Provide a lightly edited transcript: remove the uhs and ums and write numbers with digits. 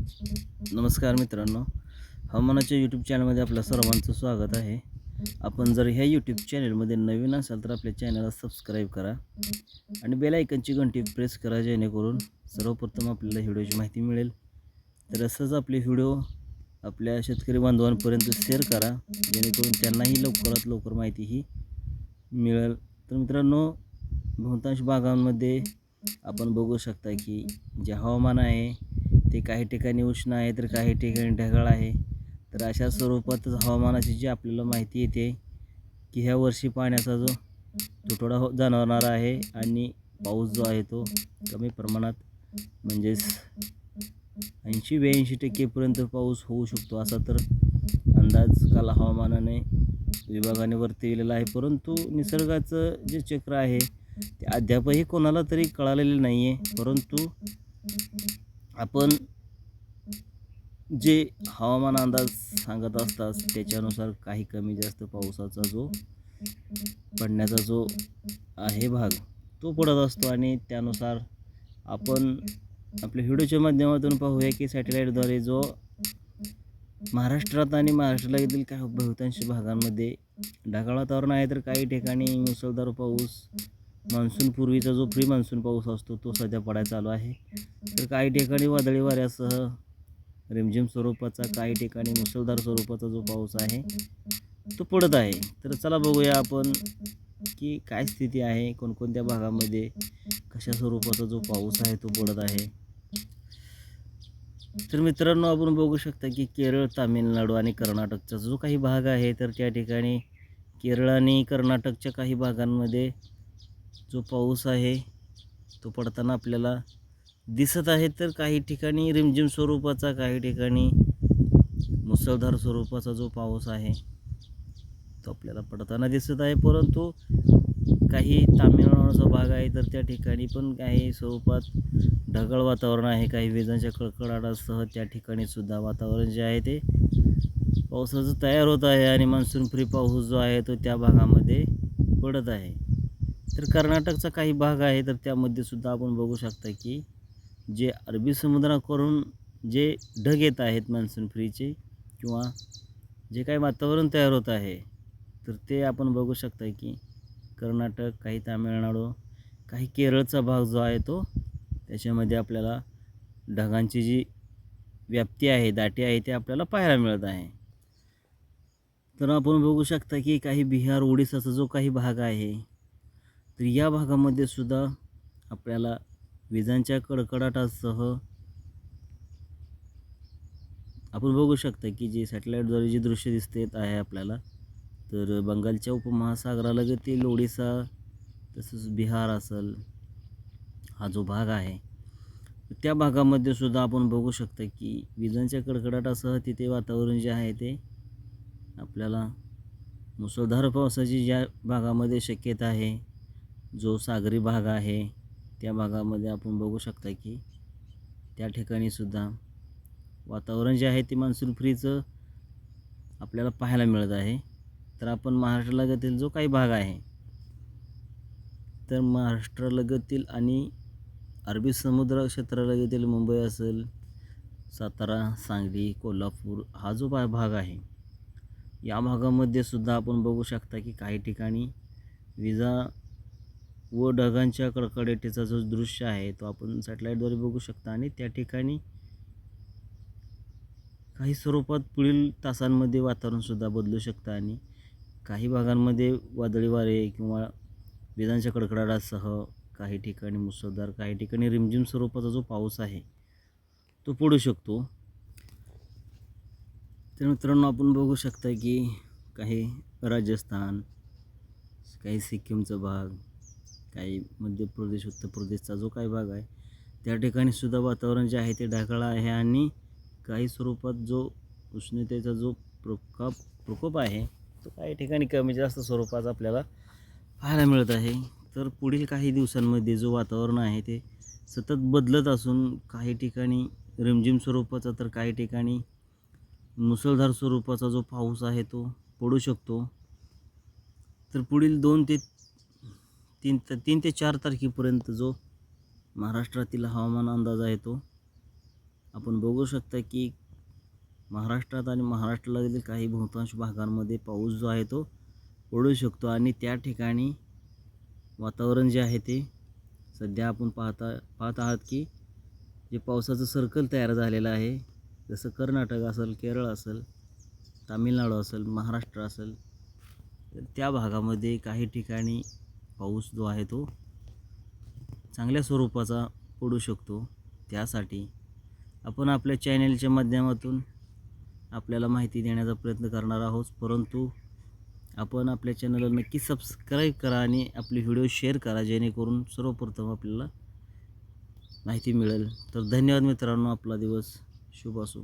नमस्कार मित्रांनो, हवामानाच्या यूट्यूब चॅनलमध्ये आपल्या सर्वांचं स्वागत आहे. आपण जर ह्या यूट्यूब चॅनलमध्ये नवीन असाल तर आपल्या चॅनलला सबस्क्राईब करा आणि बेल आयकनची घंटी प्रेस करा, जेणेकरून सर्वप्रथम आपल्याला व्हिडिओची माहिती मिळेल. तर असंच आपले व्हिडिओ आपल्या शेतकरी बांधवांपर्यंत शेअर करा, जेणेकरून त्यांनाही लवकरात लवकर माहिती ही मिळेल. तर मित्रांनो, बहुतांश भागांमध्ये आपण बघू शकता की जे हवामान आहे ते काही ठिकाणी उष्ण आहे तर काही ठिकाणी ढगाळ आहे. तर अशा स्वरूपातच हवामानाची जी आपल्याला माहिती येते की ह्या वर्षी पाण्याचा जो तुटवडा जाणवणार आहे आणि पाऊस जो आहे तो कमी प्रमाणात, म्हणजेच 80-82% पाऊस होऊ शकतो असा तर अंदाज काल हवामानाने विभागाने वर्तविलेला आहे. परंतु निसर्गाचं जे चक्र आहे ते अद्यापही कोणाला तरी कळालेले नाही आहे. परंतु आपण जे हवामान अंदाज सांगत असतात त्याच्यानुसार काही कमी जास्त पावसाचा जो पडण्याचा जो आहे भाग तो पडत असतो आणि त्यानुसार आपण आपल्या व्हिडिओच्या माध्यमातून पाहूया की सॅटेलाईटद्वारे जो महाराष्ट्रात आणि महाराष्ट्राला काही बहुतांश भागांमध्ये ढगाळ वातावरण आहे तर काही ठिकाणी मुसळधार पाऊस, मान्सून पूर्वीचा जो प्री मान्सून पाऊस असतो तो सध्या पडायला चालू आहे. तर काही ठिकाणी वादळी वाऱ्यासह रिमझिम स्वरूपाचा, काही ठिकाणी मुसळधार स्वरूपाचा जो पाऊस आहे तो पडत आहे. तर चला बघूया आपण की काय स्थिती आहे, कोणकोणत्या भागामध्ये कशा स्वरूपाचा जो पाऊस आहे तो पडत आहे. तर मित्रांनो, आपण बघू शकता की केरळ, तामिळनाडू आणि कर्नाटकचा जो काही भाग आहे तर त्या ठिकाणी केरळ आणि कर्नाटकच्या काही भागांमध्ये जो पाऊस आहे तो पडताना आपल्याला दिसत आहे. तर काही ठिकाणी रिमझिम स्वरूपाचा, काही ठिकाणी मुसळधार स्वरूपाचा जो पाऊस आहे तो आपल्याला पडताना दिसत आहे. परंतु काही तामिळनाडूचा भाग आहे तर त्या ठिकाणी पण काही स्वरूपात ढगाळ वातावरण आहे, काही विजांच्या कडकडाटासह त्या ठिकाणी सुद्धा वातावरण जे आहे ते पावसाचं तयार होत आहे आणि मान्सून फ्री पाऊस जो आहे तो त्या भागामध्ये पडत आहे. तर कर्नाटकचा काही भाग आहे तर त्यामध्ये सुद्धा आपण बघू शकता की जे अरबी समुद्राकडून जे ढग येत आहेत मान्सून फ्रीचे किंवा जे काही वातावरण तयार होत आहे तर ते आपण बघू शकता की कर्नाटक, काही तामिळनाडू, काही केरळचा भाग जो आहे तो त्याच्यामध्ये आपल्याला ढगांची जी व्याप्ती आहे, दाटी आहे ते आपल्याला पाहायला मिळत आहे. तर आपण बघू शकता की काही बिहार, ओडिसाचा जो काही भाग आहे तर या भागामध्ये सुद्धा आपल्याला विजांच्या कडकडाटासह आपण बघू शकता की जे सॅटेलाईटद्वारे जे दृश्य दिसत आहे आपल्याला, तर बंगालच्या उपमहासागरालगतील ओडिसा तसंच बिहार असेल हा जो भाग आहे त्या भागामध्ये सुद्धा आपण बघू शकता की विजांच्या कडकडाटासह तिथे वातावरण जे आहे ते आपल्याला मुसळधार पावसाची ज्या भागामध्ये शक्यता आहे, जो सागरी भाग आहे त्या भागामध्ये आपण बघू शकता की त्या ठिकाणी सुद्धा वातावरण जे आहे ते मान्सून फ्रीचं आपल्याला पाहायला मिळत आहे. तर आपण महाराष्ट्रालगतील जो काही भाग आहे तर महाराष्ट्रालगतील आणि अरबी समुद्र क्षेत्रालगतील मुंबई असेल, सातारा, सांगली, कोल्हापूर हा जो भाग आहे या भागामध्ये सुद्धा आपण बघू शकता की काही ठिकाणी विजा व ढगांच्या कडकडाटाचा जो दृश्य आहे तो आपण सॅटेलाईटद्वारे बघू शकता आणि त्या ठिकाणी काही स्वरूपात पुढील तासांमध्ये वातावरणसुद्धा बदलू शकतं आणि काही भागांमध्ये वादळी वारे किंवा विजांच्या कडकडाटासह काही ठिकाणी मुसळधार, काही ठिकाणी रिमझिम स्वरूपाचा जो पाऊस आहे तो पडू शकतो. तर मित्रांनो, आपण बघू शकता की काही राजस्थान, काही सिक्कीमचा भाग, काही मध्य प्रदेश, उत्तर प्रदेशचा जो काही भाग आहे त्या ठिकाणी सुद्धा वातावरण जे आहे ते ढगाळ आहे आणि काही स्वरूपात जो उष्णतेचा जो प्रकोप आहे तो काही ठिकाणी कमी जास्त स्वरूपात आपल्याला पाहायला मिळत आहे. तर पुढील काही दिवसांमध्ये जो वातावरण आहे ते सतत बदलत असून काही ठिकाणी रिमझिम स्वरूपाचा तर काही ठिकाणी मुसळधार स्वरूपाचा जो पाऊस आहे तो पडू शकतो. तर पुढील 3 ते 4 तारखेपर्यंत जो महाराष्ट्रातील हवामान अंदाज आहे तो आपण बघू शकता की महाराष्ट्रात आणि महाराष्ट्रातील काही बहुतांश भागांमध्ये पाऊस जो आहे तो पडू शकतो आणि त्या ठिकाणी वातावरण जे आहे ते सध्या आपण पाहत आहात की जे पावसाचं सर्कल तयार झालेलं आहे, जसं कर्नाटक असेल, केरळ असेल, तामिळनाडू असेल, महाराष्ट्र असेल, तर त्या भागामध्ये काही ठिकाणी पाऊस जो आहे तो चांगल्या स्वरूपाचा पडू शकतो. त्यासाठी आपण आपल्या चॅनेलच्या माध्यमातून आपल्याला माहिती देण्याचा प्रयत्न करणार आहोत, परंतु आपण आपल्या चॅनलला नक्की सबस्क्राईब करा आणि आपले व्हिडिओ शेअर करा, जेणेकरून सर्वप्रथम आपल्याला माहिती मिळेल. तर धन्यवाद मित्रांनो, आपला दिवस शुभ असो.